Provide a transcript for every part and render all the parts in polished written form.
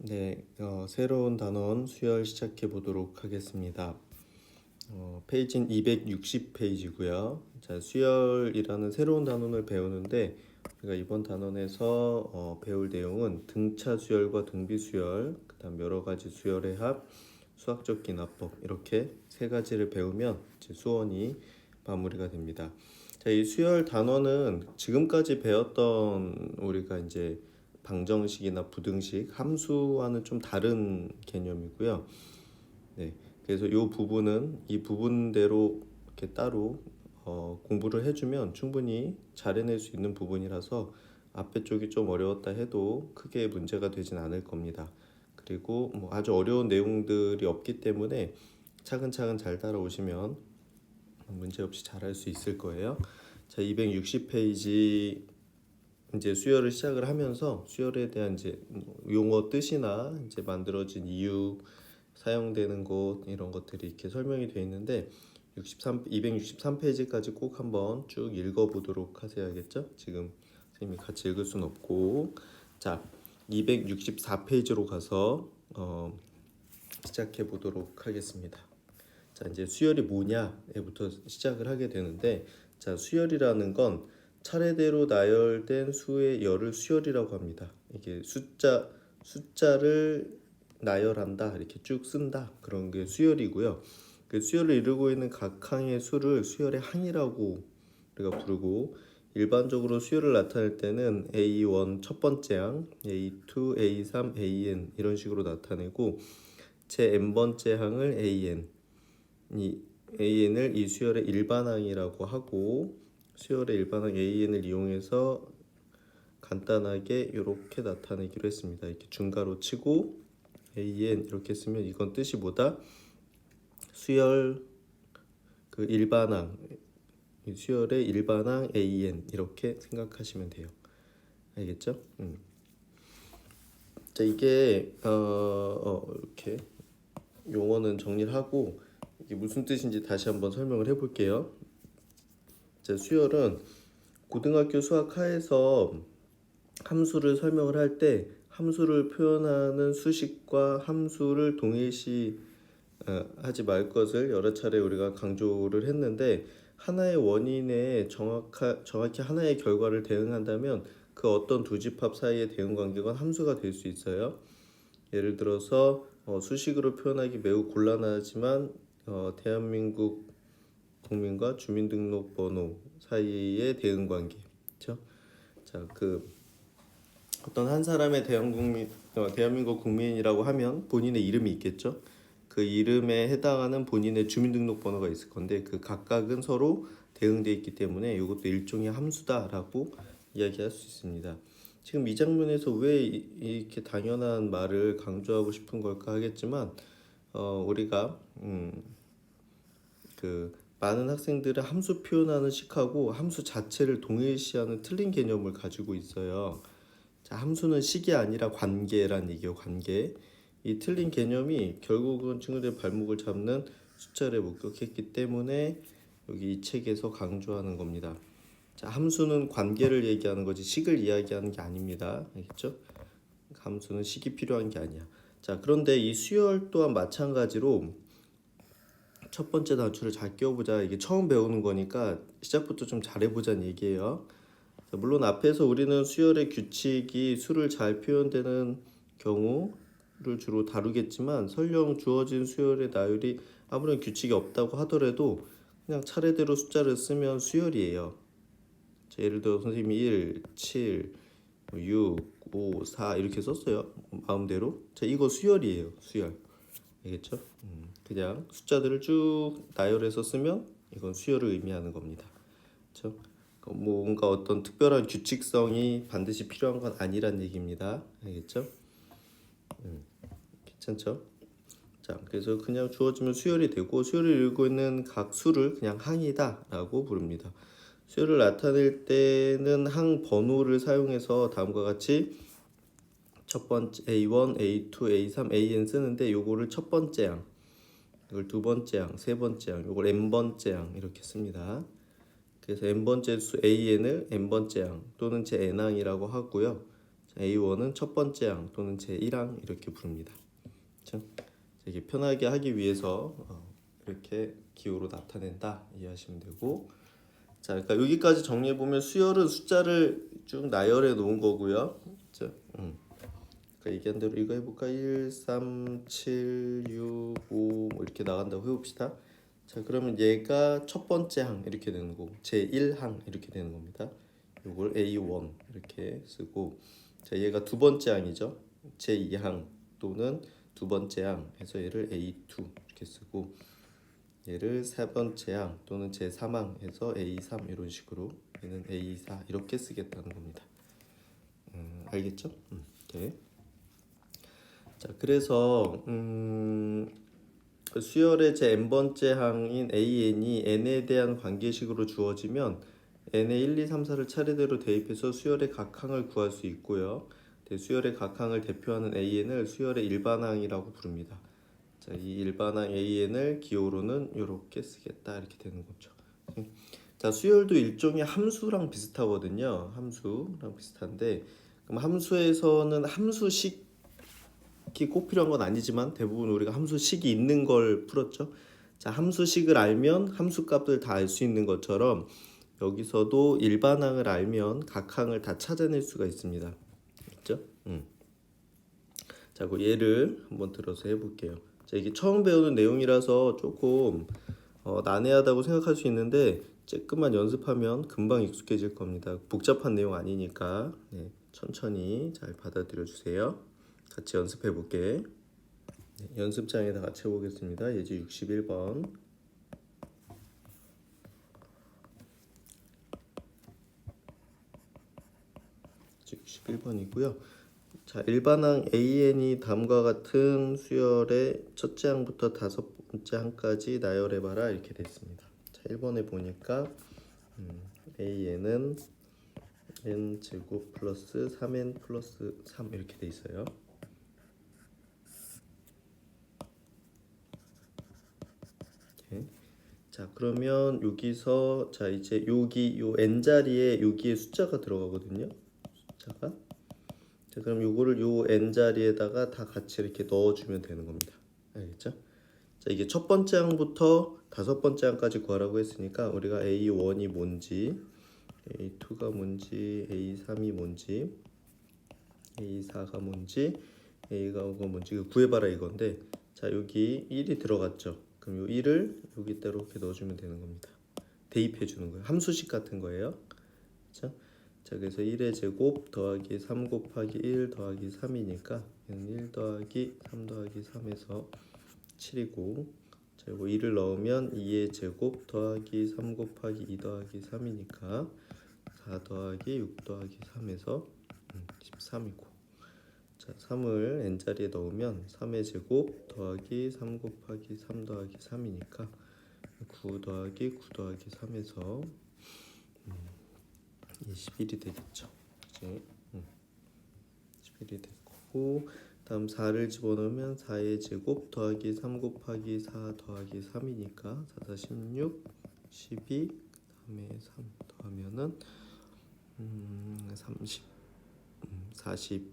네, 새로운 단원 수열 시작해 보도록 하겠습니다. 페이지는 260페이지고요. 자, 수열이라는 새로운 단원을 배우는데 우리가 이번 단원에서 배울 내용은 등차 수열과 등비 수열, 그다음 여러 가지 수열의 합, 수학적 기납법 이렇게 세 가지를 배우면 이제 수원이 마무리가 됩니다. 자, 이 수열 단원은 지금까지 배웠던 우리가 이제 방정식이나 부등식, 함수와는 좀 다른 개념이고요. 네, 그래서 이 부분대로 이렇게 따로 공부를 해주면 충분히 잘 해낼 수 있는 부분이라서 앞에 쪽이 좀 어려웠다 해도 크게 문제가 되진 않을 겁니다. 그리고 뭐 아주 어려운 내용들이 없기 때문에 차근차근 잘 따라오시면 문제없이 잘 할 수 있을 거예요. 자, 260페이지 이제 수열을 시작을 하면서 수열에 대한 이제 용어 뜻이나 이제 만들어진 이유, 사용되는 곳 이런 것들이 이렇게 설명이 되어 있는데 263페이지까지 꼭 한번 쭉 읽어보도록 하셔야겠죠? 지금 선생님이 같이 읽을 순 없고. 자, 264페이지로 가서 시작해 보도록 하겠습니다. 자, 이제 수열이 뭐냐부터 시작을 하게 되는데, 자, 수열이라는 건 차례대로 나열된 수의 열을 수열이라고 합니다. 이게 숫자를 나열한다, 이렇게 쭉 쓴다, 그런 게 수열이고요. 그 수열을 이루고 있는 각 항의 수를 수열의 항이라고 우리가 부르고, 일반적으로 수열을 나타낼 때는 A1 첫 번째 항, A2, A3, AN 이런 식으로 나타내고, 제 n번째 항을 이 AN을 이 수열의 일반항이라고 하고, 수열의 일반항 AN을 이용해서 간단하게 이렇게 나타내기로 했습니다. 이렇게 중괄호 치고 AN 이렇게 쓰면 이건 뜻이 뭐다? 수열 그 일반항, 수열의 일반항 AN 이렇게 생각하시면 돼요. 알겠죠? 자, 이게 이렇게 용어는 정리를 하고 이게 무슨 뜻인지 다시 한번 설명을 해볼게요. 자, 수열은 고등학교 수학하에서 함수를 설명을 할 때 함수를 표현하는 수식과 함수를 동일시 하지 말 것을 여러 차례 우리가 강조를 했는데, 하나의 원인에 정확히 하나의 결과를 대응한다면 그 어떤 두 집합 사이의 대응 관계가 함수가 될 수 있어요. 예를 들어서 수식으로 표현하기 매우 곤란하지만 대한민국 국민과 주민등록번호 사이의 대응 관계, 그렇죠? 자, 어떤 한 사람의 대한민국 국민이라고 하면 본인의 이름이 있겠죠. 그 이름에 해당하는 본인의 주민등록번호가 있을 건데 그 각각은 서로 대응되어 있기 때문에 이것도 일종의 함수다라고 이야기할 수 있습니다. 지금 이 장면에서 왜 이렇게 당연한 말을 강조하고 싶은 걸까 하겠지만, 우리가 많은 학생들은 함수 표현하는 식하고 함수 자체를 동일시하는 틀린 개념을 가지고 있어요. 자, 함수는 식이 아니라 관계란 얘기예요. 관계. 이 틀린 개념이 결국은 친구들의 발목을 잡는 숫자를 목격했기 때문에 여기 이 책에서 강조하는 겁니다. 자, 함수는 관계를 얘기하는 거지 식을 이야기하는 게 아닙니다. 알겠죠? 함수는 식이 필요한 게 아니야. 자, 그런데 이 수열 또한 마찬가지로 첫 번째 단추를 잘 끼워보자. 이게 처음 배우는 거니까 시작부터 좀 잘해보자는 얘기예요. 자, 물론 앞에서 우리는 수열의 규칙이 수를 잘 표현되는 경우를 주로 다루겠지만, 설령 주어진 수열의 나열이 아무런 규칙이 없다고 하더라도 그냥 차례대로 숫자를 쓰면 수열이에요. 자, 예를 들어 선생님이 1, 7, 6, 5, 4 이렇게 썼어요. 마음대로. 자, 이거 수열이에요. 수열. 알겠죠? 그냥 숫자들을 쭉 나열해서 쓰면 이건 수열을 의미하는 겁니다. 그렇죠? 뭔가 어떤 특별한 규칙성이 반드시 필요한 건 아니란 얘기입니다. 알겠죠? 괜찮죠? 자, 그래서 그냥 주어지면 수열이 되고, 수열을 이루고 있는 각 수를 그냥 항이다라고 부릅니다. 수열을 나타낼 때는 항 번호를 사용해서 다음과 같이 첫 번째 A1, A2, A3, AN 쓰는데, 요거를 첫 번째 항, 이걸 두 번째 항, 세 번째 항, 요걸 n번째 항 이렇게 씁니다. 그래서 n번째 수 AN을 n번째 항 또는 제 n항이라고 하고요. A1은 첫 번째 항 또는 제1항 이렇게 부릅니다. 그렇죠? 이게 편하게 하기 위해서 이렇게 기호로 나타낸다 이해하시면 되고, 자, 그러니까 여기까지 정리해 보면 수열은 숫자를 쭉 나열해 놓은 거고요. 그렇죠? 그러니까 얘기한 대로 이거 해볼까? 1, 3, 7, 6, 5 뭐 이렇게 나간다고 해봅시다. 자, 그러면 얘가 첫 번째 항 이렇게 되는 거고 제1항 이렇게 되는 겁니다. 이걸 A1 이렇게 쓰고, 자, 얘가 두 번째 항이죠. 제2항 또는 두 번째 항 해서 얘를 A2 이렇게 쓰고, 얘를 세 번째 항 또는 제3항 해서 A3 이런 식으로, 얘는 A4 이렇게 쓰겠다는 겁니다. 알겠죠? 이렇게. 자, 그래서 수열의 제 n번째 항인 AN이 n에 대한 관계식으로 주어지면 n의 1, 2, 3, 4를 차례대로 대입해서 수열의 각 항을 구할 수 있고요. 수열의 각 항을 대표하는 AN을 수열의 일반항이라고 부릅니다. 자, 이 일반항 AN을 기호로는 이렇게 쓰겠다 이렇게 되는 거죠. 자, 수열도 일종의 함수랑 비슷하거든요. 함수랑 비슷한데, 그럼 함수에서는 함수식이 꼭 필요한 건 아니지만 대부분 우리가 함수식이 있는 걸 풀었죠. 자, 함수식을 알면 함수값을 다 알 수 있는 것처럼 여기서도 일반항을 알면 각 항을 다 찾아낼 수가 있습니다. 그렇죠? 자, 그 예를 한번 들어서 해볼게요. 자, 이게 처음 배우는 내용이라서 조금 난해하다고 생각할 수 있는데 조금만 연습하면 금방 익숙해질 겁니다. 복잡한 내용 아니니까 네, 천천히 잘 받아들여 주세요. 같이 연습해 볼게. 네, 연습장에다 같이 해보겠습니다. 예제 61번. 61번이고요. 자, 일반항 AN이 다음과 같은 수열의 첫째 항부터 다섯 번째 항까지 나열해봐라 이렇게 됐습니다. 자, 1번에 보니까 AN은 n 제곱 플러스 3n 플러스 3 이렇게 돼 있어요. 이렇게. 자, 그러면 여기서 자 이제 여기 요 n 자리에 여기에 숫자가 들어가거든요. 숫자가. 자, 그럼 요거를 요 n 자리에다가 다 같이 이렇게 넣어주면 되는 겁니다. 알겠죠? 자, 이게 첫 번째 항부터 다섯 번째 항까지 구하라고 했으니까 우리가 A1이 뭔지, A2가 뭔지, A3이 뭔지, A4가 뭔지, A가 뭔지 구해봐라 이건데, 자, 여기 1이 들어갔죠. 그럼 요 1을 여기다 이렇게 넣어주면 되는 겁니다. 대입해 주는 거예요. 함수식 같은 거예요. 그렇죠? 자, 그래서 1의 제곱 더하기 3 곱하기 1 더하기 3이니까 얘는 1 더하기 3 더하기 3에서 7이고, 자, 이거 2를 넣으면 2의 제곱 더하기 3 곱하기 2 더하기 3이니까 4 더하기 6 더하기 3에서 13이고, 자, 3을 n자리에 넣으면 3의 제곱 더하기 3 곱하기 3 더하기 3이니까 9 더하기 9 더하기 3에서 21이 되겠죠. 그치? 21이 되고, 다음 4를 집어넣으면 4의 제곱 더하기 3 곱하기 4 더하기 3이니까 4, 4, 16, 12, 그 다음에 3 더하면은 30, 41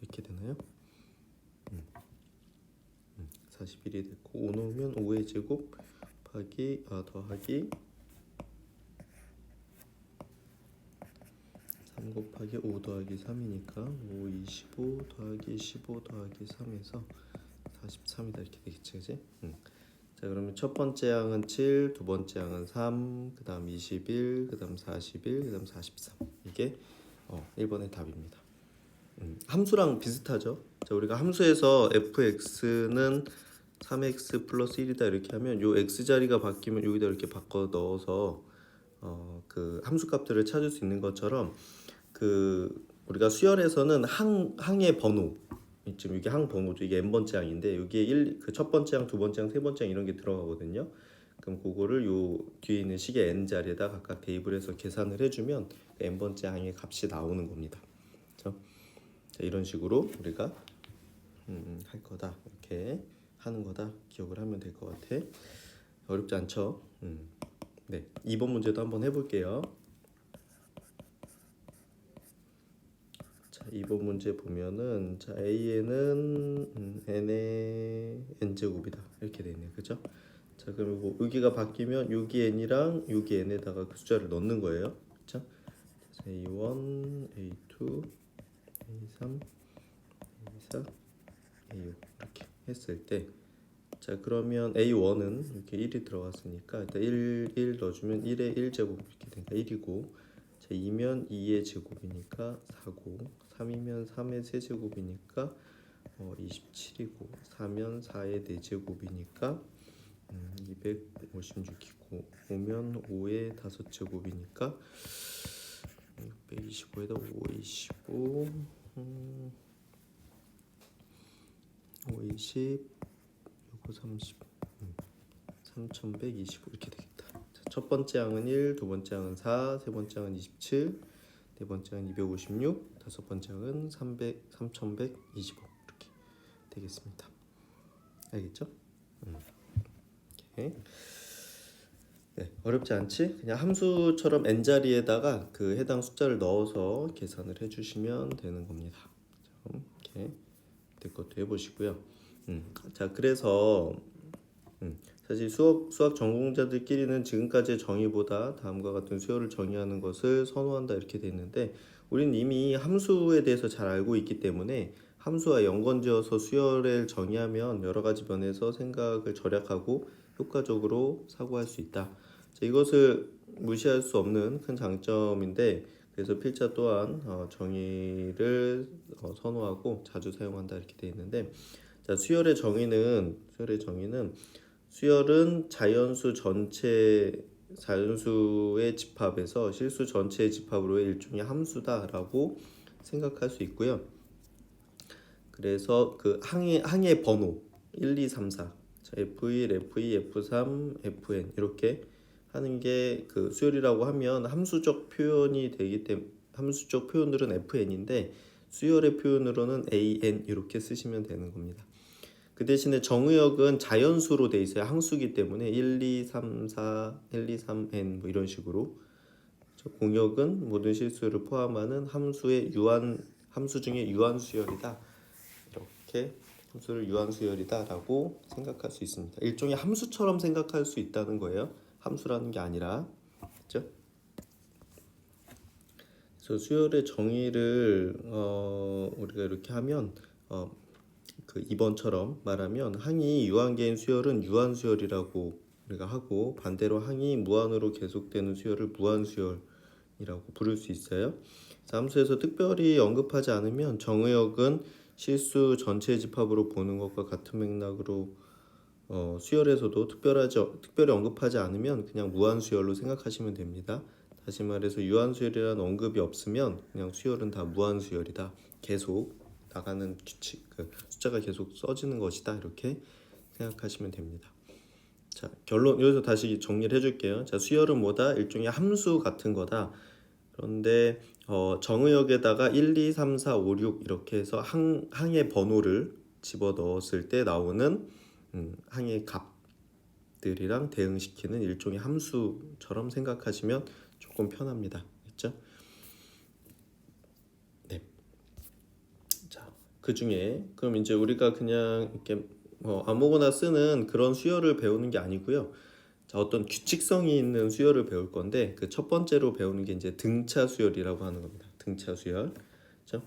이렇게 되나요? 41이 됐고, 5 넣으면 5의 제곱 더하기 3 곱하기 5 더하기 3이니까 5, 25 더하기 15 더하기 3에서 43이다 이렇게 되겠지, 그지? 자, 그러면 첫 번째 항은 7, 두 번째 항은 3, 그 다음 21, 그 다음 41, 그 다음 43. 이게 1번의 답입니다. 함수랑 비슷하죠? 자, 우리가 함수에서 fx는 3x 플러스 1이다 이렇게 하면 요 x 자리가 바뀌면 여기다 이렇게 바꿔 넣어서 그 함수값들을 찾을 수 있는 것처럼, 그 우리가 수열에서는 항의 번호, 지금 이게 항 번호죠. 이게 n번째 항인데 여기에 그 첫 번째 항, 두 번째 항, 세 번째 항 이런 게 들어가거든요. 그럼 그거를 요 뒤에 있는 식의 n 자리에다 각각 대입을 해서 계산을 해주면 n번째 항의 값이 나오는 겁니다. 그렇죠? 자, 이런 식으로 우리가 할 거다, 이렇게 하는 거다 기억을 하면 될 것 같아. 어렵지 않죠? 네, 2번 문제도 한번 해볼게요. 2번 문제 보면은 자, a에는 n의 n제곱이다 이렇게 돼 있네요. 그죠? 자, 그럼 뭐 여기가 바뀌면 여기 n이랑 여기 n에다가 그 숫자를 넣는 거예요. 그죠? a1, a2, a3, a4, a5 이렇게 했을 때 자, 그러면 a1은 이렇게 1이 들어갔으니까 일단 1 넣어주면 1의 1제곱 이렇게 되니까 1이고 자, 2면 2의 제곱이니까 4고 3이면 3의 세제곱이니까 27이고 4면 4의 4제곱이니까 256이고 5면 5의 5제곱이니까 625에다 525 520 요거 30 3125 이렇게 되겠다. 자, 첫 번째 항은 1, 두 번째 항은 4, 세 번째 항은 27, 네 번째 항은 256, 다섯 번째 항은 3125 이렇게 되겠습니다. 알겠죠? 오케이. 네, 어렵지 않지? 그냥 함수처럼 n자리에다가 그 해당 숫자를 넣어서 계산을 해주시면 되는 겁니다. 이렇게 될 것도 해보시고요. 자, 그래서 사실 수학 전공자들끼리는 지금까지의 정의보다 다음과 같은 수열을 정의하는 것을 선호한다 이렇게 돼 있는데 우리는 이미 함수에 대해서 잘 알고 있기 때문에 함수와 연관지어서 수열을 정의하면 여러 가지 면에서 생각을 절약하고 효과적으로 사고할 수 있다. 자, 이것을 무시할 수 없는 큰 장점인데 그래서 필자 또한 정의를 선호하고 자주 사용한다 이렇게 돼 있는데 자, 수열은 자연수의 집합에서 실수 전체의 집합으로의 일종의 함수다라고 생각할 수 있고요. 그래서 그 항의 번호 1, 2, 3, 4 자, F1, F2, F3, Fn 이렇게 하는 게 그 수열이라고 하면 함수적 표현들은 Fn인데 수열의 표현으로는 AN 이렇게 쓰시면 되는 겁니다. 그 대신에 정의역은 자연수로 돼 있어요. 항수기 때문에 1, 2, 3, 4, 1, 2, 3, n 뭐 이런 식으로. 공역은 모든 실수를 포함하는 함수 중에 유한수열이다. 이렇게 함수를 유한수열이다라고 생각할 수 있습니다. 일종의 함수처럼 생각할 수 있다는 거예요. 함수라는 게 아니라, 그렇죠? 그래서 수열의 정의를 우리가 이렇게 하면 그 2번처럼 말하면 항이 유한계인 수열은 유한수열이라고 우리가 하고 반대로 항이 무한으로 계속되는 수열을 무한수열이라고 부를 수 있어요. 함수에서 특별히 언급하지 않으면 정의역은 실수 전체 집합으로 보는 것과 같은 맥락으로 수열에서도 특별히 언급하지 않으면 그냥 무한수열로 생각하시면 됩니다. 다시 말해서 유한수열이라는 언급이 없으면 그냥 수열은 다 무한수열이다. 계속 나가는 규칙, 그 숫자가 계속 써지는 것이다. 이렇게 생각하시면 됩니다. 자, 결론 여기서 다시 정리를 해줄게요. 자, 수열은 뭐다? 일종의 함수 같은 거다. 그런데 정의역에다가 1, 2, 3, 4, 5, 6 이렇게 해서 항의 번호를 집어 넣었을 때 나오는 항의 값들이랑 대응시키는 일종의 함수처럼 생각하시면 조금 편합니다. 그렇죠? 네. 자, 그 중에 그럼 이제 우리가 그냥 이렇게 아무거나 쓰는 그런 수열을 배우는 게 아니고요. 자, 어떤 규칙성이 있는 수열을 배울 건데 그 첫 번째로 배우는 게 이제 등차 수열이라고 하는 겁니다. 등차 수열. 그렇죠?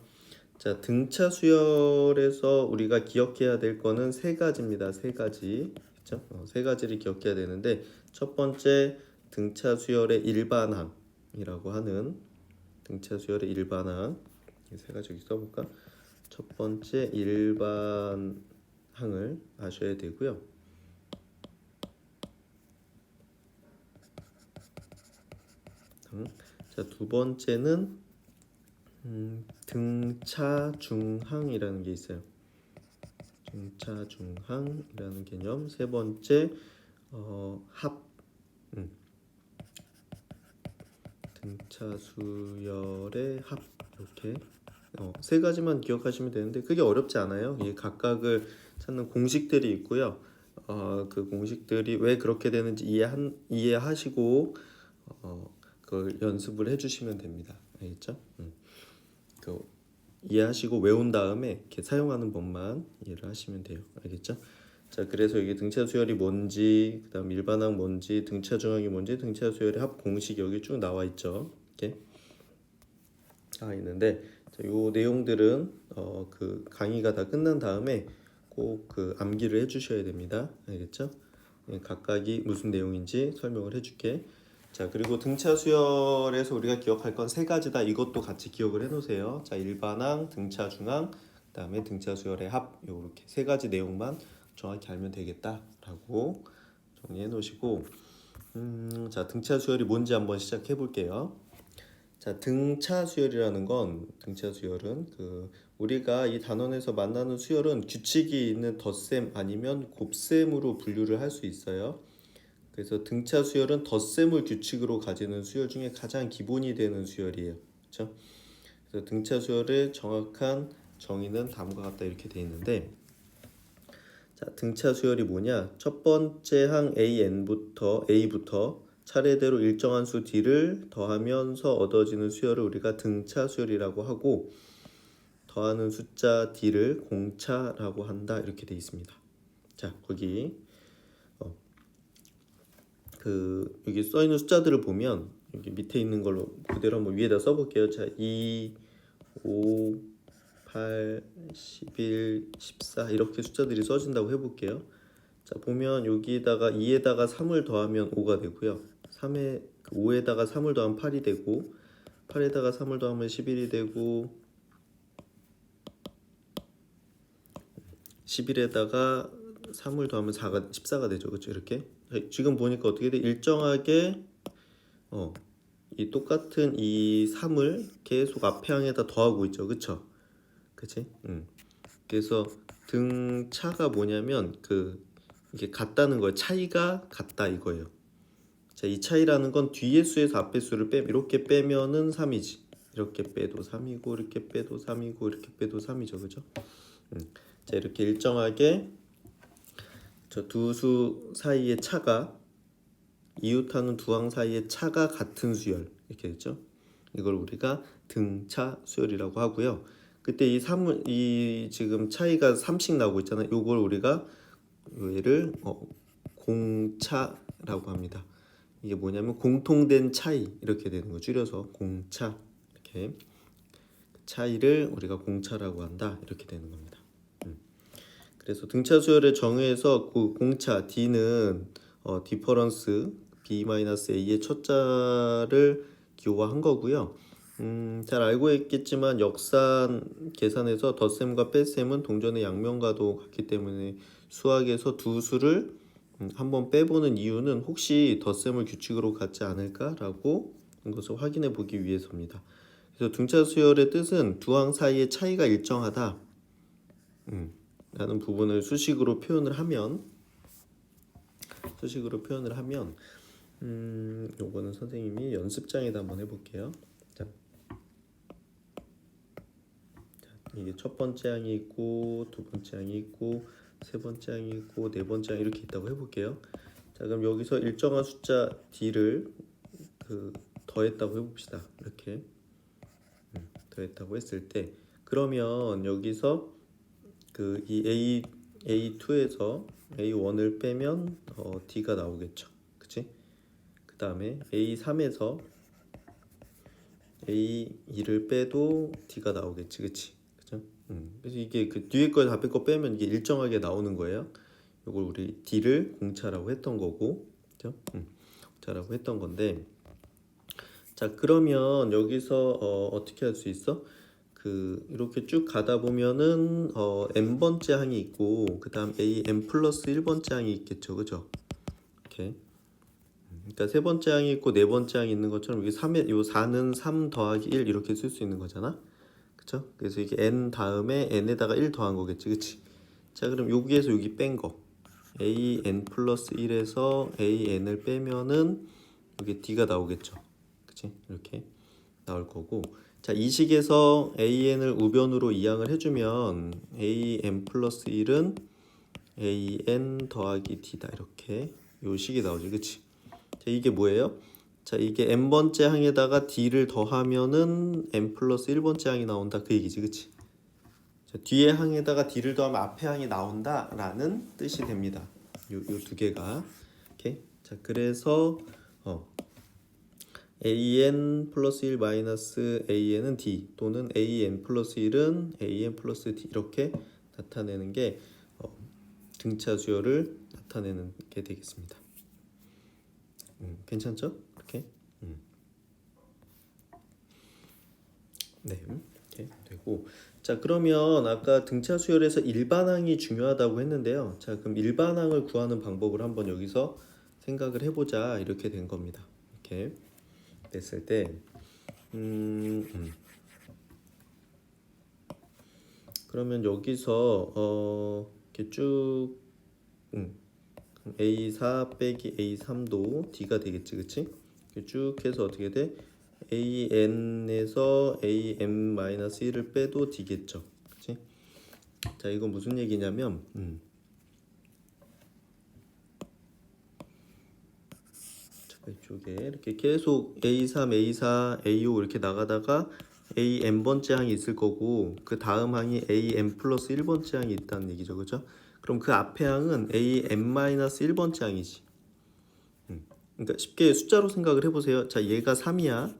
자, 등차 수열에서 우리가 기억해야 될 거는 세 가지입니다. 세 가지. 그렇죠? 세 가지를 기억해야 되는데 첫 번째 등차 수열의 일반항이라고 하는 등차 수열의 일반항. 이 세 가지 여기 써볼까? 첫 번째 일반항을 아셔야 되고요. 자, 두 번째는 등차중항이라는 게 있어요. 등차중항이라는 개념. 세 번째 합 등차 수열의 합 이렇게 세 가지만 기억하시면 되는데 그게 어렵지 않아요. 이 각각을 찾는 공식들이 있고요. 그 공식들이 왜 그렇게 되는지 이해하시고 그걸 연습을 해주시면 됩니다. 알겠죠? 이해하시고 외운 다음에 이렇게 사용하는 법만 이해를 하시면 돼요. 알겠죠? 자, 그래서 여기 등차 수열이 뭔지, 그다음 일반항 뭔지, 등차 중항이 뭔지, 등차 수열의 합 공식 여기 쭉 나와 있죠. 이렇게 나와 있는데, 자, 요 내용들은 그 강의가 다 끝난 다음에 꼭 그 암기를 해주셔야 됩니다. 알겠죠? 예, 각각이 무슨 내용인지 설명을 해줄게. 자, 그리고 등차 수열에서 우리가 기억할 건 세 가지다. 이것도 같이 기억을 해놓으세요. 자, 일반항, 등차 중항, 그다음에 등차 수열의 합, 요렇게 세 가지 내용만 정확히 알면 되겠다라고 정리해 놓으시고, 자, 등차 수열이 뭔지 한번 시작해 볼게요. 자, 등차 수열이라는 건, 등차 수열은 그 우리가 이 단원에서 만나는 수열은 규칙이 있는 덧셈 아니면 곱셈으로 분류를 할 수 있어요. 그래서 등차 수열은 덧셈을 규칙으로 가지는 수열 중에 가장 기본이 되는 수열이에요. 그렇죠? 그래서 등차 수열의 정확한 정의는 다음과 같다 이렇게 돼 있는데, 자, 등차 수열이 뭐냐? 첫 번째 항 A부터 차례대로 일정한 수 D를 더하면서 얻어지는 수열을 우리가 등차 수열이라고 하고, 더하는 숫자 D를 공차라고 한다 이렇게 돼 있습니다. 자, 거기 여기 써 있는 숫자들을 보면 여기 밑에 있는 걸로 그대로 한번 위에다 써볼게요. 자, 2, 5, 8, 11, 14 이렇게 숫자들이 써진다고 해볼게요. 자, 보면 여기에다가 2에다가 3을 더하면 5가 되고요. 5에다가 3을 더하면 8이 되고, 8에다가 3을 더하면 11이 되고, 11에다가 3을 더하면 14가 되죠. 그렇죠? 이렇게 지금 보니까 어떻게 돼? 일정하게 이 똑같은 이 3을 계속 앞에 항에다 더하고 있죠. 그쵸? 그치? 그래서 등차가 뭐냐면 이게 같다는 거예요. 차이가 같다 이거예요. 자, 이 차이라는 건 뒤의 수에서 앞의 수를 이렇게 빼면은 3이지. 이렇게 빼도 3이고 이렇게 빼도 3이고 이렇게 빼도 3이죠. 그죠? 자, 이렇게 일정하게 저 두 수 사이의 차가, 이웃하는 두 항 사이의 차가 같은 수열 이렇게 됐죠. 이걸 우리가 등차 수열이라고 하고요. 그때 이 지금 차이가 3씩 나오고 있잖아요. 이걸 우리가 얘를 공차라고 합니다. 이게 뭐냐면 공통된 차이 이렇게 되는 거, 줄여서 공차. 이렇게 차이를 우리가 공차라고 한다 이렇게 되는 겁니다. 그래서 등차 수열의 정의에서 그 공차 D는 디퍼런스 B-A의 첫 자를 기호화한 거고요. 잘 알고 있겠지만 역산 계산에서 덧셈과 뺄셈은 동전의 양면과도 같기 때문에 수학에서 두 수를 한번 빼보는 이유는 혹시 덧셈을 규칙으로 갖지 않을까라고 것을 확인해 보기 위해서입니다. 그래서 등차 수열의 뜻은 두 항 사이의 차이가 일정하다 라는 부분을 수식으로 표현을 하면 요거는 선생님이 연습장에다 한번 해볼게요. 자, 이게 첫 번째 항이 있고 두 번째 항이 있고 세 번째 항이 있고 네 번째 항이 이렇게 있다고 해볼게요. 자, 그럼 여기서 일정한 숫자 D를 더했다고 해봅시다. 이렇게 더했다고 했을 때, 그러면 여기서 이 A2에서 A1을 빼면 D가 나오겠죠. 그치? 그 다음에 A3에서 A2를 빼도 D가 나오겠지. 그치? 그죠? 그래서 이게 그 뒤에 거 앞에 거 빼면 이게 일정하게 나오는 거예요. 이걸 우리 D를 공차라고 했던 거고, 그죠? 공차라고 했던 건데, 자, 그러면 여기서 어떻게 할 수 있어? 이렇게 쭉 가다 보면은 n번째 항이 있고 그다음 n 플러스 1번째 항이 있겠죠. 그죠? 이렇게. 그러니까 세 번째 항이 있고 네 번째 항이 있는 것처럼 여기 4는 3 더하기 1 이렇게 쓸 수 있는 거잖아. 그쵸? 그래서 이게 n 다음에 n에다가 1 더한 거겠지. 그치? 자, 그럼 여기에서 여기 뺀 거 an 플러스 1에서 an을 빼면은 여기 d가 나오겠죠. 그치? 이렇게 나올 거고, 자, 이 식에서 an을 우변으로 이항을 해주면 an 플러스 1은 an 더하기 d다 이렇게 요 식이 나오지. 그치? 자, 이게 뭐예요? 자, 이게 n번째 항에다가 d를 더하면은 n 플러스 1번째 항이 나온다 그 얘기지, 그치? 자, 뒤에 항에다가 d를 더하면 앞에 항이 나온다라는 뜻이 됩니다. 요 두 개가. 오케이. 자, 그래서 an 플러스 1 마이너스 an은 d 또는 an 플러스 1은 an 플러스 d 이렇게 나타내는 게 등차 수열을 나타내는 게 되겠습니다. 괜찮죠? 이렇게. 네, 이렇게 되고. 자, 그러면 아까 등차 수열에서 일반항이 중요하다고 했는데요. 자, 그럼 일반항을 구하는 방법을 한번 여기서 생각을 해보자 이렇게 된 겁니다. 이렇게 됐을 때, 그러면 여기서 이렇게 쭉 A4 빼기 A3도 D가 되겠지, 그치? 이렇게 쭉 해서 어떻게 돼? AN에서 AM-1을 빼도 D겠죠, 그치? 자, 이건 무슨 얘기냐면 이쪽에 이렇게 계속 A3, A4, A5 이렇게 나가다가 AN번째 항이 있을 거고 그 다음 항이 AN 플러스 1번째 항이 있다는 얘기죠, 그죠? 그럼 그 앞에 항은 AN-1번째 항이지. 그러니까 쉽게 숫자로 생각을 해보세요. 자, 얘가 3이야.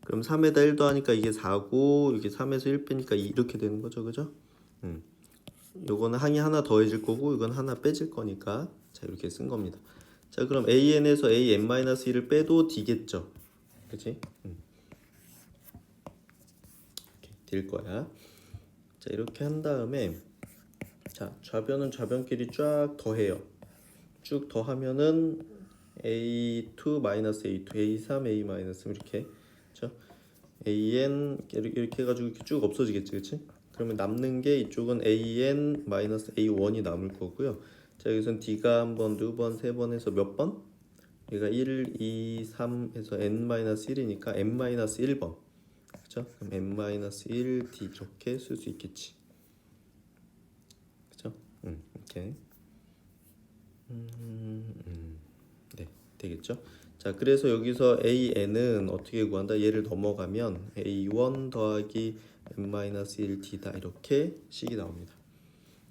그럼 3에다 1 더하니까 이게 4고 이게 3에서 1 빼니까 2 이렇게 되는 거죠, 그죠? 요거는 항이 하나 더해질 거고 이건 하나 빼질 거니까 자, 이렇게 쓴 겁니다. 자, 그럼 AN에서 AN-1을 빼도 D겠죠, 그치? 이렇게 될 거야. 자, 이렇게 한 다음에 자, 좌변은 좌변끼리 쫙 더해요. 쭉 더하면은 A2 마이너스 A2, A3, A 마이너스 이렇게, 그렇죠? AN 이렇게 해가지고 이렇게 쭉 없어지겠지, 그렇지? 그러면 남는 게 이쪽은 AN 마이너스 A1이 남을 거고요. 자, 여기선 D가 한 번, 두 번, 세 번 해서 몇 번? 얘가 1, 2, 3 해서 n 마이너스 1이니까 n 마이너스 1번, 그렇죠? 그럼 n 마이너스 1 D 이렇게 쓸 수 있겠지, 그렇죠? 이렇게. 네, 되겠죠? 자, 그래서 여기서 AN은 어떻게 구한다? 얘를 넘어가면 A1 더하기 n-1 D다 이렇게 식이 나옵니다.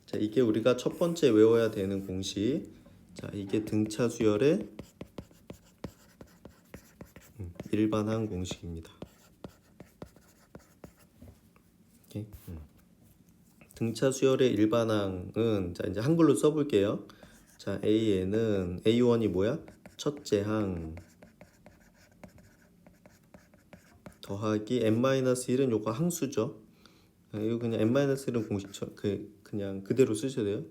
자, 이게 우리가 첫 번째 외워야 되는 공식. 자, 이게 등차 수열의 일반항 공식입니다. 오케이? 등차 수열의 일반항은 자, 이제 한글로 써볼게요. 자, AN은 A1이 뭐야? 첫째 항 더하기 n-1은 요거 항수죠. 이거 그냥 n-1은 공식 그냥 그대로 쓰셔도 돼요.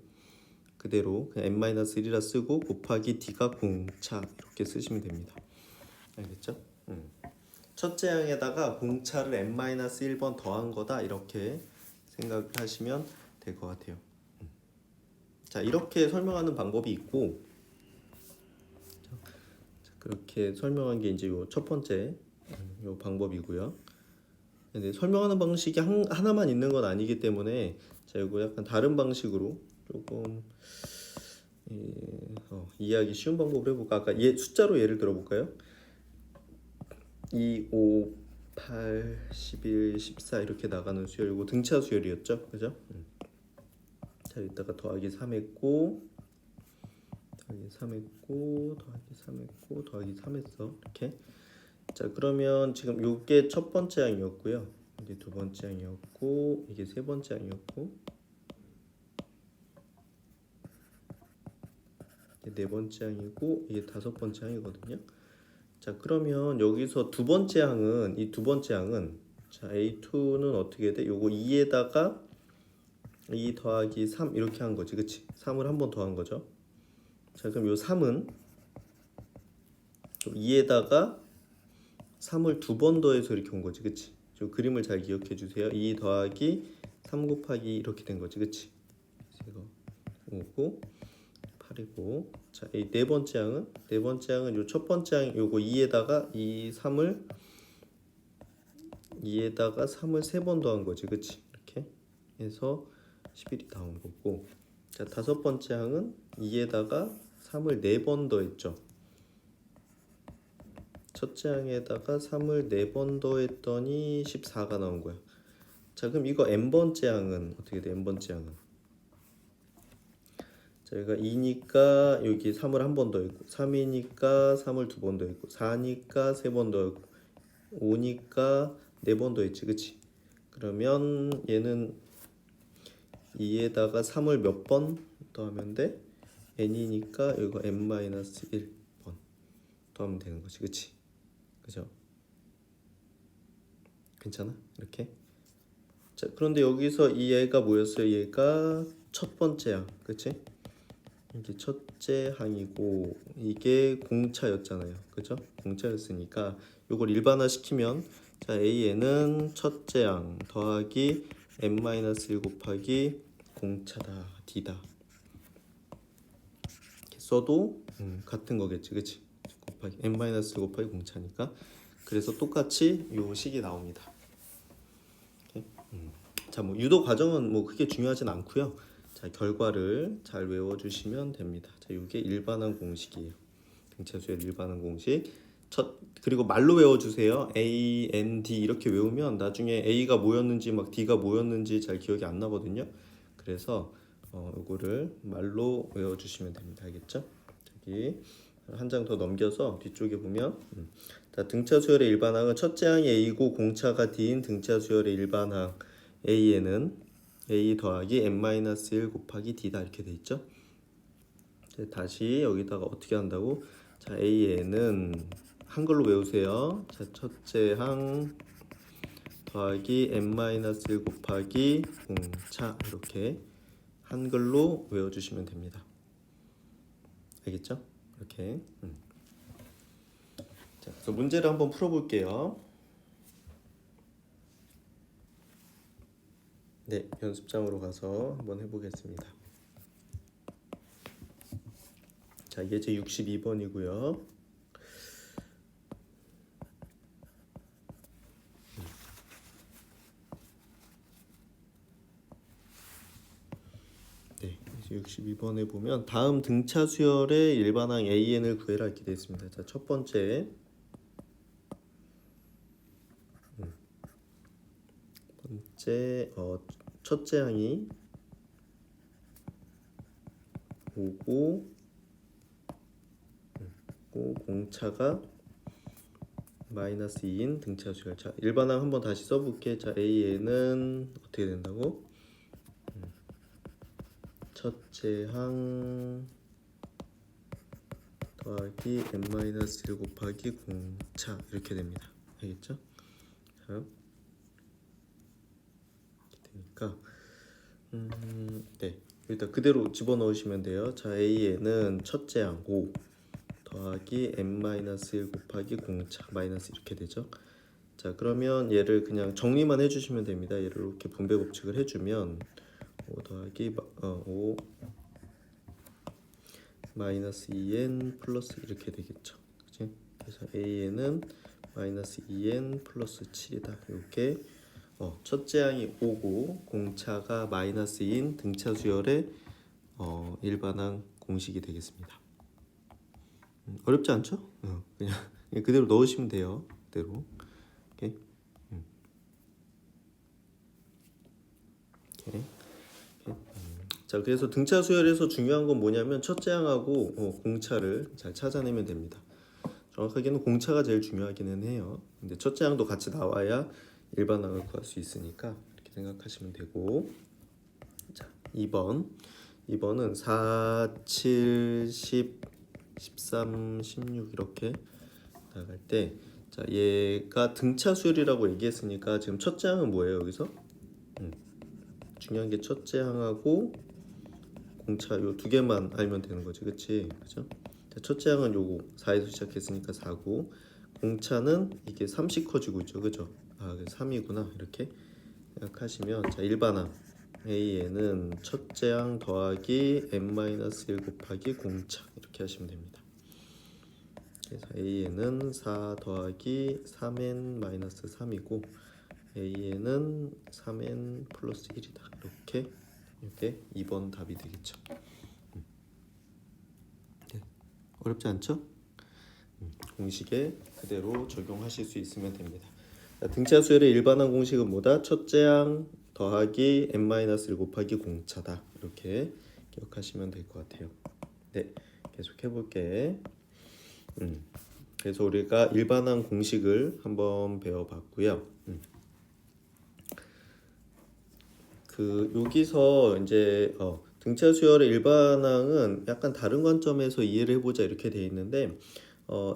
그대로 그냥 n-1이라 쓰고 곱하기 d가 공차 이렇게 쓰시면 됩니다. 알겠죠? 첫째 항에다가 공차를 n-1번 더한 거다 이렇게 생각을 하시면 될 것 같아요. 자, 이렇게 설명하는 방법이 있고 그렇게 설명한 게 이제 요 첫 번째 요 방법이고요. 근데 설명하는 방식이 하나만 있는 건 아니기 때문에 자, 이거 약간 다른 방식으로 조금 이해하기 쉬운 방법을 해볼까? 아까 숫자로 예를 들어볼까요? 2, 5, 8, 11, 14 이렇게 나가는 수열, 이거 등차 수열이었죠, 그죠? 자, 이따가 더하기 3 했고 더하기 3 했고 더하기 3 했고 더하기 3 했어, 이렇게. 자, 그러면 지금 요게 첫 번째 항이었고요, 이게 두 번째 항이었고 이게 세 번째 항이었고 이게 네 번째 항이고 이게 다섯 번째 항이거든요. 자, 그러면 여기서 두 번째 항은 이 두 번째 항은 자, A2는 어떻게 돼? 요거 2에다가 2 더하기 3 이렇게 한 거지, 그치? 3을 한 번 더한 거죠. 자, 그럼 요 3은 2에다가 3을 두 번 더해서 이렇게 온 거지, 그치? 저 그림을 잘 기억해 주세요. 2 더하기 3 곱하기 이렇게 된 거지, 그치? 이거 5고 8이고. 자, 이 네 번째 항은 요 첫 번째 항 요거 2에다가 2에다가 3을 세 번 더한 거지, 그치? 이렇게 해서 11이 나온 거고. 자, 다섯 번째 항은 2에다가 3을 네 번 더했죠. 첫째 항에다가 3을 4번 더했더니 14가 나온 거야. 자, 그럼 이거 n번째 항은 어떻게 돼? n번째 항은 저희가 2니까 여기 3을 한 번 더했고, 3이니까 3을 2번 더했고, 4니까 3번 더했고, 5니까 4번 더했지, 그치? 그러면 얘는 2에다가 3을 몇 번 더하면 돼? n이니까 이거 n-1번 더하면 되는 거지, 그치? 그죠? 괜찮아? 이렇게? 자, 그런데 여기서 이 얘가 뭐였어요? 얘가 첫 번째 항, 그치? 이게 첫째 항이고 이게 공차였잖아요, 그죠? 공차였으니까 이걸 일반화 시키면 자 AN은 첫째 항 더하기 n-1 곱하기 공차다 D다 이렇게 써도 같은 거겠지, 그치? 곱하기 n-1 곱하기 공차니까 그래서 똑같이 요 식이 나옵니다. 자, 뭐 유도 과정은 뭐 크게 중요하진 않고요. 자, 결과를 잘 외워주시면 됩니다. 자, 이게 일반항 공식이에요. 등차수열 일반항 공식. 그리고 말로 외워주세요. A, N, D 이렇게 외우면 나중에 A가 뭐였는지 막 D가 뭐였는지 잘 기억이 안 나거든요. 그래서 이거를 말로 외워주시면 됩니다. 알겠죠? 여기 한 장 더 넘겨서 뒤쪽에 보면 자, 등차수열의 일반항은 첫째 항이 A고 공차가 D인 등차수열의 일반항 A에는 A 더하기 n-1 곱하기 D다 이렇게 돼 있죠. 다시 여기다가 어떻게 한다고? 자, A에는 한글로 외우세요. 자, 첫째 항 더하기 n-1 곱하기 공차 이렇게 한글로 외워주시면 됩니다. 알겠죠? 이렇게. 자, 그래서 문제를 한번 풀어볼게요. 네, 연습장으로 가서 한번 해보겠습니다. 자, 이게 제 62번이고요. 네, 62번에 보면 다음 등차 수열의 일반항 AN을 구해라 이렇게 되어 있습니다. 자, 첫 번째 첫째 항이 오고 공차가 마이너스 2인 등차 수열. 자, 일반항 한번 다시 써볼게. 자, AN은 어떻게 된다고? 첫째 항 더하기 n-1 곱하기 공차 이렇게 됩니다. 알겠죠? 자, 이렇게 되니까 네, 일단 그대로 집어넣으시면 돼요. 자, AN은 첫째 항 5 더하기 n-1 곱하기 공차 마이너스 이렇게 되죠. 자, 그러면 얘를 그냥 정리만 해주시면 됩니다. 얘를 이렇게 분배 법칙을 해주면 5 더하기 5 마이너스 2n 플러스 이렇게 되겠죠. 그치? 그래서 AN은 마이너스 2n 플러스 7이다. 이렇게 첫째 항이 5고 공차가 마이너스 2인 등차 수열의 일반항 공식이 되겠습니다. 어렵지 않죠? 그냥 그대로 넣으시면 돼요. 그대로. 오케이. 오케이. 자, 그래서 등차 수열에서 중요한 건 뭐냐면 첫째 항하고 공차를 잘 찾아내면 됩니다. 정확하게는 공차가 제일 중요하기는 해요. 근데 첫째 항도 같이 나와야 일반항을 구할 수 있으니까 이렇게 생각하시면 되고. 자, 2번은 4, 7, 10, 13, 16 이렇게 나갈 때 자, 얘가 등차 수열이라고 얘기했으니까 지금 첫째 항은 뭐예요, 여기서? 중요한 게 첫째 항하고 공차 요 두 개만 알면 되는 거지, 그치? 그죠? 자, 첫째 항은 요거 4에서 시작했으니까 4고 공차는 이게 3씩 커지고 있죠, 그죠? 아, 3이구나 이렇게 생각하시면 자, 일반항 AN은 첫째 항 더하기 n-1 곱하기 공차 이렇게 하시면 됩니다. 그래서 AN은 4 더하기 3n-3이고 AN은 3n 플러스 1이다. 이렇게 2번 답이 되겠죠. 네. 어렵지 않죠? 공식에 그대로 적용하실 수 있으면 됩니다. 자, 등차 수열의 일반항 공식은 뭐다? 첫째 항 더하기 n-1 곱하기 공차다. 이렇게 기억하시면 될 것 같아요. 네, 계속 해볼게. 그래서 우리가 일반항 공식을 한번 배워봤고요. 그 여기서 이제 등차 수열의 일반항은 약간 다른 관점에서 이해를 해보자 이렇게 돼 있는데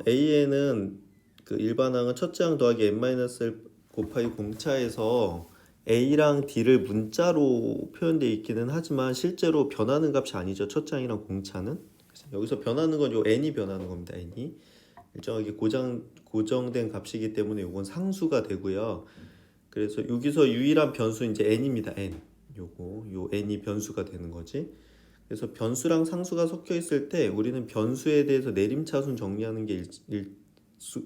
A에는 그 일반항은 첫째 항 더하기 n-1 곱하기 공차에서 A랑 D를 문자로 표현되어 있기는 하지만 실제로 변하는 값이 아니죠. 첫째 항이랑 공차는. 그래서 여기서 변하는 건 요 n이 변하는 겁니다. n이 일정하게 고정된 값이기 때문에 이건 상수가 되고요. 그래서 여기서 유일한 변수 이제 n입니다. n. 요 n이 변수가 되는 거지. 그래서 변수랑 상수가 섞여 있을 때 우리는 변수에 대해서 내림차순 정리하는 게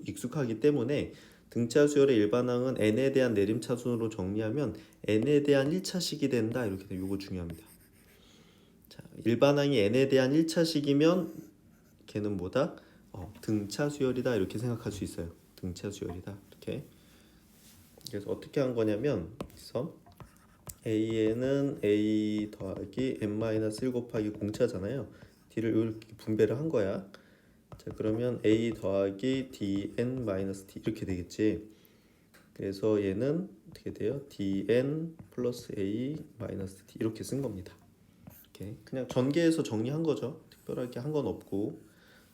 익숙하기 때문에 등차 수열의 일반항은 n에 대한 내림차순으로 정리하면 n에 대한 1차식이 된다. 이렇게 돼. 요거 중요합니다. 자, 일반항이 n에 대한 1차식이면 걔는 뭐다? 등차 수열이다. 이렇게 생각할 수 있어요. 등차 수열이다. 이렇게. 그래서 어떻게 한 거냐면 그래서 A에는 A 더하기 n-1 곱하기 공차잖아요. D를 이렇게 분배를 한 거야. 자, 그러면 A 더하기 dn-d 이렇게 되겠지. 그래서 얘는 어떻게 돼요? dn 플러스 A 마이너스 d 이렇게 쓴 겁니다. 이렇게 그냥 전개해서 정리한 거죠. 특별하게 한 건 없고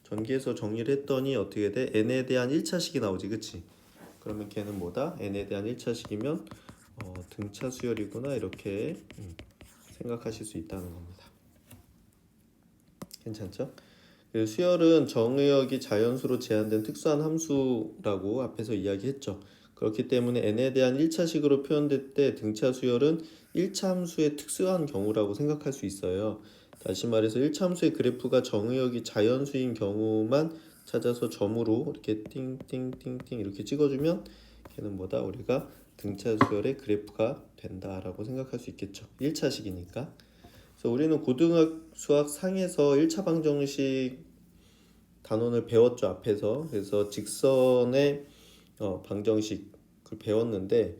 전개해서 정리를 했더니 어떻게 돼? n에 대한 1차식이 나오지, 그치? 그러면 걔는 뭐다? n에 대한 1차식이면 등차 수열이구나 이렇게 생각하실 수 있다는 겁니다. 괜찮죠? 수열은 정의역이 자연수로 제한된 특수한 함수라고 앞에서 이야기했죠. 그렇기 때문에 n에 대한 1차식으로 표현될 때 등차 수열은 1차 함수의 특수한 경우라고 생각할 수 있어요. 다시 말해서 1차 함수의 그래프가 정의역이 자연수인 경우만 찾아서 점으로 이렇게 띵띵띵띵 이렇게 찍어주면 걔는 뭐다? 우리가 등차 수열의 그래프가 된다라고 생각할 수 있겠죠. 1차식이니까. 그래서 우리는 고등학 수학 상에서 1차 방정식 단원을 배웠죠, 앞에서. 그래서 직선의 방정식을 배웠는데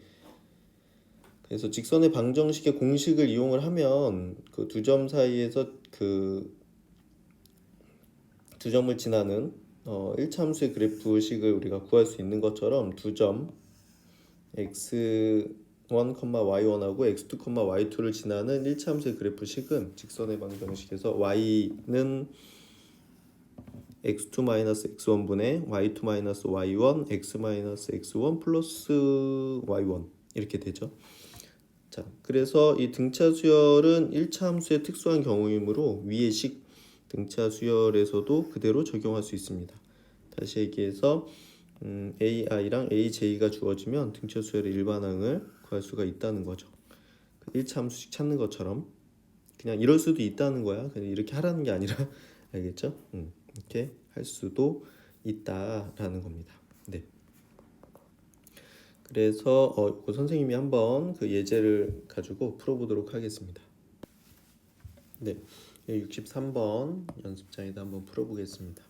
그래서 직선의 방정식의 공식을 이용을 하면 그 두 점 사이에서 그 두 점을 지나는 1차 함수의 그래프식을 우리가 구할 수 있는 것처럼 두 점 x1, y1하고 x2, y2를 지나는 1차 함수의 그래프식은 직선의 방정식에서 y는 x2-x1분의 y2-y1 x-x1 플러스 y1 이렇게 되죠. 자, 그래서 이 등차 수열은 1차 함수의 특수한 경우이므로 위의 식 등차 수열에서도 그대로 적용할 수 있습니다. 다시 얘기해서 AI랑 AJ가 주어지면 등차 수열의 일반항을 구할 수가 있다는 거죠. 1차 함수식 찾는 것처럼 그냥 이럴 수도 있다는 거야. 그냥 이렇게 하라는 게 아니라 알겠죠? 이렇게 할 수도 있다라는 겁니다. 네. 그래서 그 선생님이 한번 그 예제를 가지고 풀어보도록 하겠습니다. 네, 63번 연습장에다 한번 풀어보겠습니다.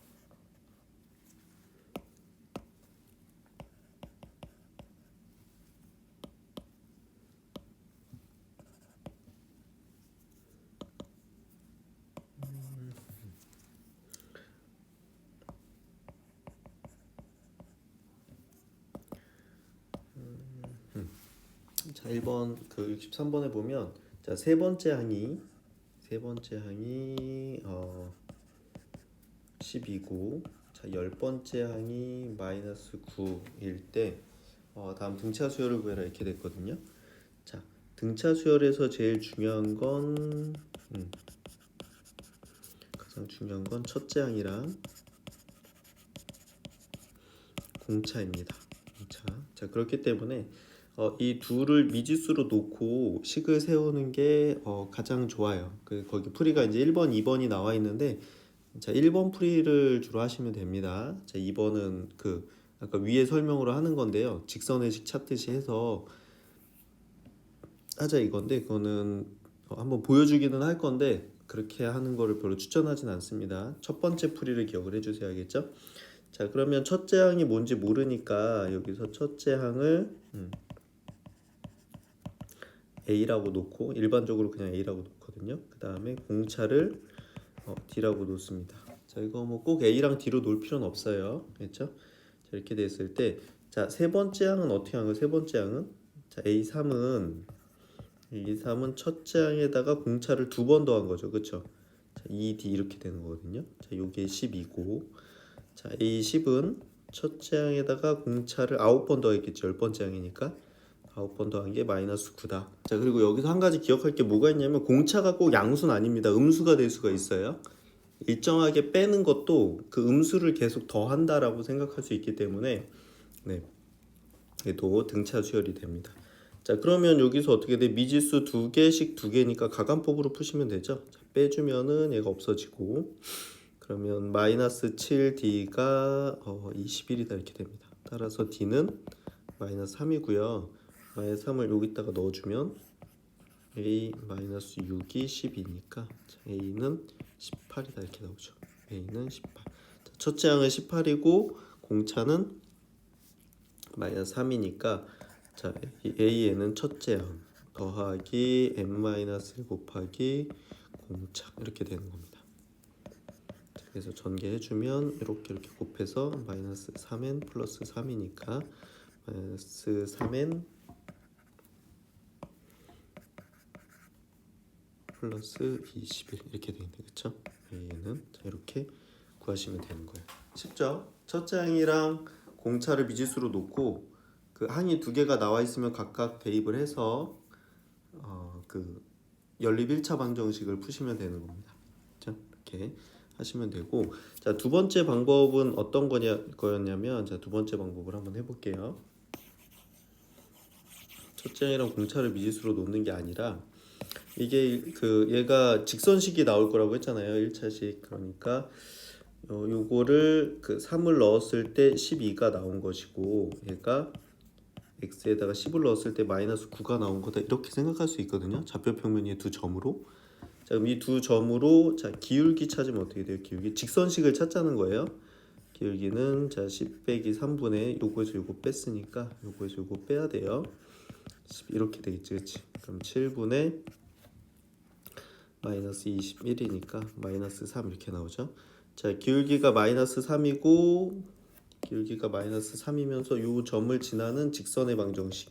자, 1번 그 63번에 보면 자, 세 번째 항이 12고 자, 10번째 항이 마이너스 9일 때 다음 등차 수열을 구해라 이렇게 됐거든요. 자, 등차 수열에서 제일 중요한 건 가장 중요한 건 첫째 항이랑 공차입니다. 공차. 자, 그렇기 때문에 이 둘을 미지수로 놓고 식을 세우는 게 가장 좋아요. 거기 풀이가 이제 1번, 2번이 나와 있는데 자, 1번 풀이를 주로 하시면 됩니다. 자, 2번은 그 아까 위에 설명으로 하는 건데요. 직선의 식 찾듯이 해서 하자 이건데 그거는 한번 보여주기는 할 건데 그렇게 하는 거를 별로 추천하진 않습니다. 첫 번째 풀이를 기억을 해주셔야겠죠. 자, 그러면 첫째 항이 뭔지 모르니까 여기서 첫째 항을 A라고 놓고 일반적으로 그냥 A라고 놓거든요. 그 다음에 공차를 D라고 놓습니다. 자, 이거 뭐 꼭 A랑 D로 놓을 필요는 없어요. 그렇죠? 자, 이렇게 됐을 때, 자, 세 번째 항은 어떻게 하는 거예요? 세 번째 항은 자, A3은 첫째 항에다가 공차를 두 번 더한 거죠. 그렇죠? 자, 2D 이렇게 되는 거거든요. 자, 요게 10이고, 자, A10은 첫째 항에다가 공차를 9번 더했겠죠. 10번째 항이니까 9번 더한 게 마이너스 9다. 자, 그리고 여기서 한 가지 기억할 게 뭐가 있냐면 공차가 꼭 양수는 아닙니다. 음수가 될 수가 있어요. 일정하게 빼는 것도 그 음수를 계속 더한다라고 생각할 수 있기 때문에 네, 얘도 등차 수열이 됩니다. 자, 그러면 여기서 어떻게 돼? 미지수 두 개씩 두 개니까 가감법으로 푸시면 되죠. 자, 빼주면은 얘가 없어지고 그러면 마이너스 7D가 21이다 이렇게 됩니다. 따라서 D는 마이너스 3이고요. 마이너스 3을 여기다가 넣어주면 A 마이너스 6이 12니까 A는 18이다 이렇게 나오죠. A는 18. 자, 첫째 항은 18이고 공차는 마이너스 3이니까 자, A에는 첫째 항 더하기 n-1 곱하기 공차 이렇게 되는 겁니다. 자, 그래서 전개해주면 이렇게 곱해서 마이너스 3n 플러스 3이니까 마이너스 3n 플러스 21 이렇게 되겠네. 그쵸? A는 자, 이렇게 구하시면 되는 거예요. 쉽죠? 첫째 항이랑 공차를 미지수로 놓고 그 항이 두 개가 나와 있으면 각각 대입을 해서 그 연립 1차 방정식을 푸시면 되는 겁니다. 그쵸? 이렇게 하시면 되고 자, 두 번째 방법은 어떤 거였냐면 자, 두 번째 방법을 한번 해볼게요. 첫째 항이랑 공차를 미지수로 놓는 게 아니라 이게 그 얘가 직선식이 나올 거라고 했잖아요. 1차식. 그러니까 요거를 그 3을 넣었을 때 12가 나온 것이고 얘가 x에다가 10을 넣었을 때 마이너스 9가 나온 거다 이렇게 생각할 수 있거든요. 좌표 평면의 두 점으로. 자, 그럼 이 두 점으로 자, 기울기 찾으면 어떻게 돼요? 기울기 직선식을 찾자는 거예요. 기울기는 자, 10 빼기 3분의 요거에서 요거 뺐으니까 요거에서 요거 빼야 돼요. 10 이렇게 되겠지. 그치? 그럼 7분의 마이너스 21이니까 마이너스 3 이렇게 나오죠. 자, 기울기가 마이너스 3이고 기울기가 마이너스 3이면서 요 점을 지나는 직선의 방정식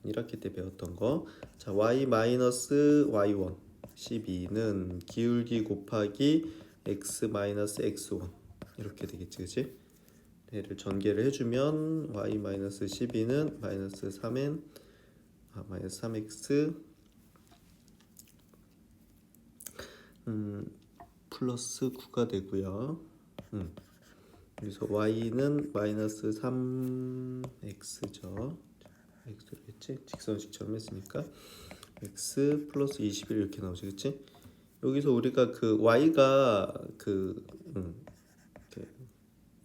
1학기 때 배웠던 거. 자, y 마이너스 y1 12는 기울기 곱하기 x 마이너스 x1 이렇게 되겠지. 그치? 얘를 전개를 해주면 y 마이너스 12는 마이너스 3n 마이너스 3x 플러스 9가 되고요. 그래서 y는 마이너스 3x죠. x로 했지? 직선식처럼 했으니까 x 플러스 21 이렇게 나오지, 그치? 여기서 우리가 그 y가 그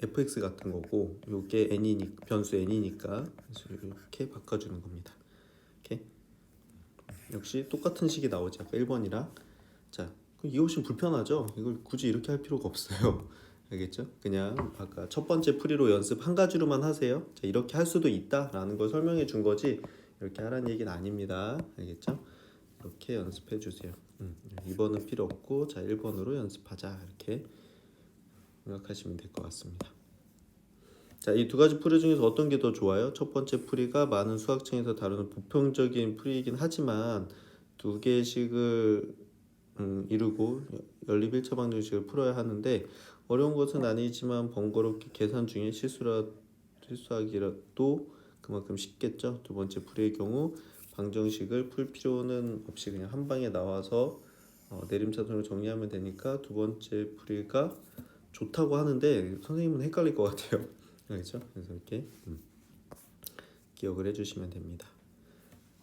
fx 같은 거고 요게 n이니까 변수 n이니까 그래서 이렇게 바꿔주는 겁니다. 이렇게 역시 똑같은 식이 나오지 아까 1번이랑. 자, 이게 훨씬 불편하죠? 이걸 굳이 이렇게 할 필요가 없어요. 알겠죠? 그냥 아까 첫 번째 풀이로 연습 한 가지로만 하세요. 자, 이렇게 할 수도 있다라는 걸 설명해 준 거지 이렇게 하라는 얘기는 아닙니다. 알겠죠? 이렇게 연습해 주세요. 2번은 필요 없고 자 1번으로 연습하자 이렇게 생각하시면 될 것 같습니다. 자, 이 두 가지 풀이 중에서 어떤 게 더 좋아요? 첫 번째 풀이가 많은 수학책에서 다루는 보편적인 풀이이긴 하지만 두 개의 식을 이루고 연립 1차 방정식을 풀어야 하는데 어려운 것은 아니지만 번거롭게 계산 중에 실수하기라도 그만큼 쉽겠죠. 두 번째 풀이의 경우 방정식을 풀 필요는 없이 그냥 한 방에 나와서 내림차순으로 정리하면 되니까 두 번째 풀이가 좋다고 하는데 선생님은 헷갈릴 것 같아요. 알겠죠? 그래서 이렇게 기억을 해주시면 됩니다.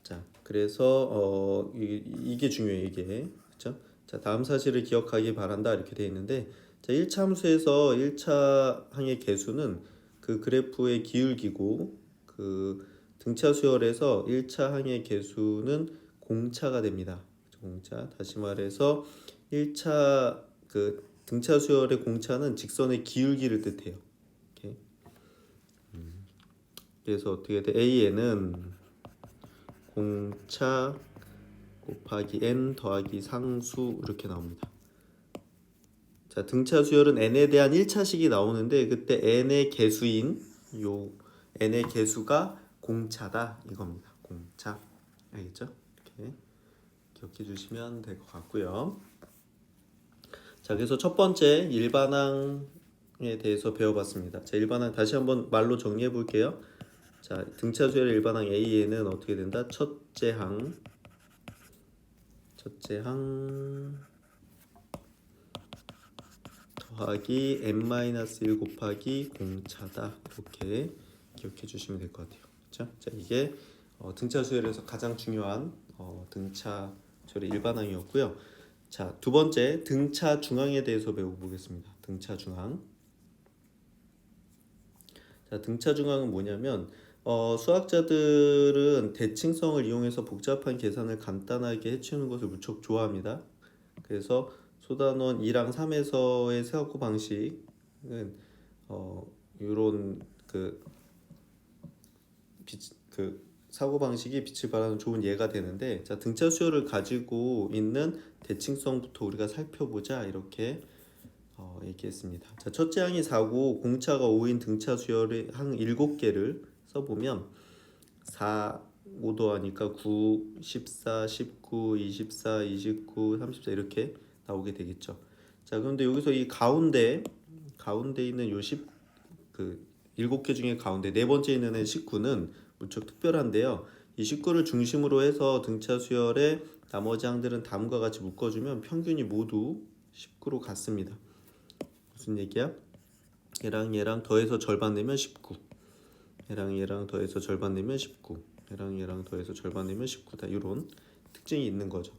자, 그래서 이게 중요해요. 이게 그렇죠? 자, 다음 사실을 기억하기 바란다 이렇게 되어 있는데 자, 1차 함수에서 1차 항의 개수는 그 그래프의 기울기고 그 등차 수열에서 1차 항의 개수는 공차가 됩니다. 공차. 다시 말해서 1차 그 등차 수열의 공차는 직선의 기울기를 뜻해요. 그래서 어떻게 돼? AN은 공차 곱하기 n 더하기 상수 이렇게 나옵니다. 자, 등차 수열은 n에 대한 1차식이 나오는데 그때 n의 개수인 요 n의 개수가 공차다 이겁니다. 공차. 알겠죠? 이렇게 기억해 주시면 될 것 같고요. 자, 그래서 첫 번째 일반항에 대해서 배워봤습니다. 자, 일반항 다시 한번 말로 정리해 볼게요. 자, 등차 수열의 일반항 A에는 어떻게 된다? 첫째 항 더하기 n-1 곱하기 공차다 이렇게 기억해 주시면 될 것 같아요. 그렇죠? 자, 이게 등차 수열에서 가장 중요한 등차 수열의 일반항이었고요. 자, 두 번째 등차 중항에 대해서 배워보겠습니다. 등차 중항. 자, 등차 중항은 뭐냐면 수학자들은 대칭성을 이용해서 복잡한 계산을 간단하게 해치우는 것을 무척 좋아합니다. 그래서 소단원 2랑 3에서의 사고 방식은 이런 그 사고 방식이 빛을 발하는 좋은 예가 되는데, 자, 등차 수열을 가지고 있는 대칭성부터 우리가 살펴보자 이렇게 얘기했습니다. 자, 첫째 항이 4고 공차가 5인 등차 수열의 항 7개를 써보면 4, 5 더하니까 9, 14, 19, 24, 29, 34 이렇게 나오게 되겠죠. 자, 그런데 여기서 이 가운데 있는 요 7개 중에 가운데 네 번째 있는 19는 무척 특별한데요. 이 19를 중심으로 해서 등차 수열의 나머지 항들은 다음과 같이 묶어주면 평균이 모두 19로 같습니다. 무슨 얘기야? 얘랑 더해서 절반 내면 19. 얘랑 더해서 절반 내면 19. 얘랑 더해서 절반 내면 19다. 이런 특징이 있는 거죠.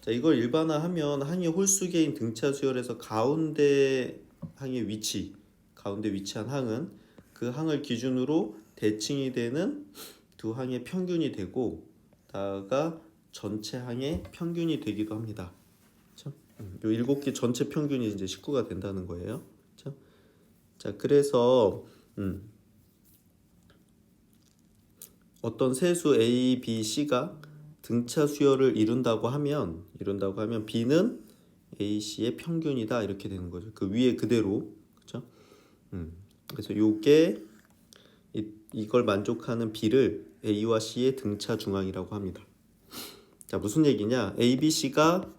자, 이걸 일반화하면 항의 홀수계인 등차 수열에서 가운데 가운데 위치한 항은 그 항을 기준으로 대칭이 되는 두 항의 평균이 되고 다가 전체 항의 평균이 되기도 합니다. 그렇죠? 요 7개 전체 평균이 이제 19가 된다는 거예요. 그렇죠? 자, 그래서 어떤 세수 A, B, C가 등차 수열을 이룬다고 하면 B는 A, C의 평균이다 이렇게 되는 거죠. 그 위에 그대로. 그렇죠? 그래서 요게 이걸 만족하는 B를 A와 C의 등차 중항이라고 합니다. 자, 무슨 얘기냐? A, B, C가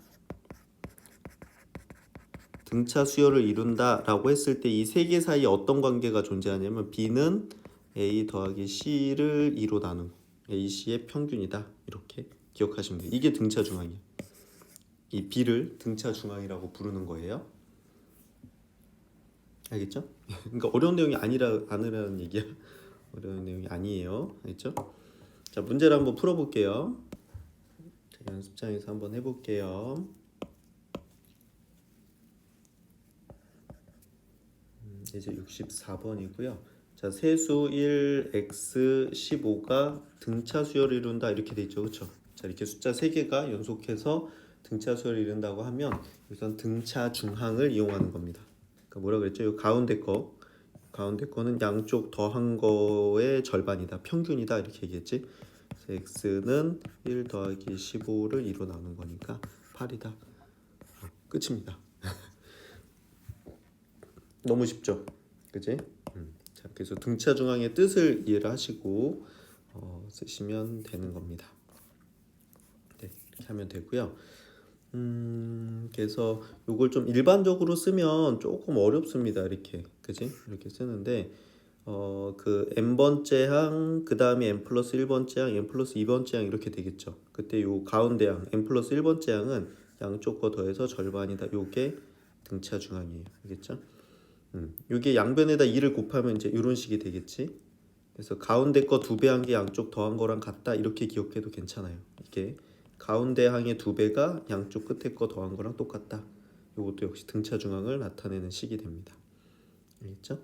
등차 수열을 이룬다라고 했을 때 이 세 개 사이에 어떤 관계가 존재하냐면 B는 A 더하기 C를 2로 나눈 A, C의 평균이다. 이렇게 기억하시면 돼요. 이게 등차 중항이에요. 이 B를 등차 중항이라고 부르는 거예요. 알겠죠? 그러니까 어려운 내용이 아니라는 얘기야. 어려운 내용이 아니에요. 알겠죠? 자, 문제를 한번 풀어볼게요. 자, 연습장에서 한번 해볼게요. 이제 64번이고요. 자, 세수 1, x 15가 등차 수열을 이룬다 이렇게 돼 있죠. 그렇죠? 자, 이렇게 숫자 3개가 연속해서 등차 수열을 이룬다고 하면 우선 등차 중항을 이용하는 겁니다. 그러니까 뭐라 그랬죠? 이 가운데 거는 양쪽 더한 거의 절반이다. 평균이다. 이렇게 얘기했지. 그래서 x는 1 더하기 15를 2로 나눈 거니까 8이다. 끝입니다. 너무 쉽죠? 그치? 자, 그래서 등차 중항의 뜻을 이해를 하시고 쓰시면 되는 겁니다. 네, 이렇게 하면 되고요. 그래서 이걸 좀 일반적으로 쓰면 조금 어렵습니다. 이렇게, 그지? 이렇게 쓰는데 그 n번째 항, 그 다음에 n 플러스 1번째 항, n 플러스 2번째 항 이렇게 되겠죠. 그때 요 가운데 항, n 플러스 1번째 항은 양쪽 거 더해서 절반이다. 요게 등차 중항이에요. 알겠죠? 이게 양변에다 2를 곱하면 이제 이런 식이 되겠지. 그래서 가운데 거 2배 한 게 양쪽 더한 거랑 같다 이렇게 기억해도 괜찮아요. 이게 가운데 항의 2배가 양쪽 끝에 거 더한 거랑 똑같다. 이것도 역시 등차 중항을 나타내는 식이 됩니다. 알겠죠?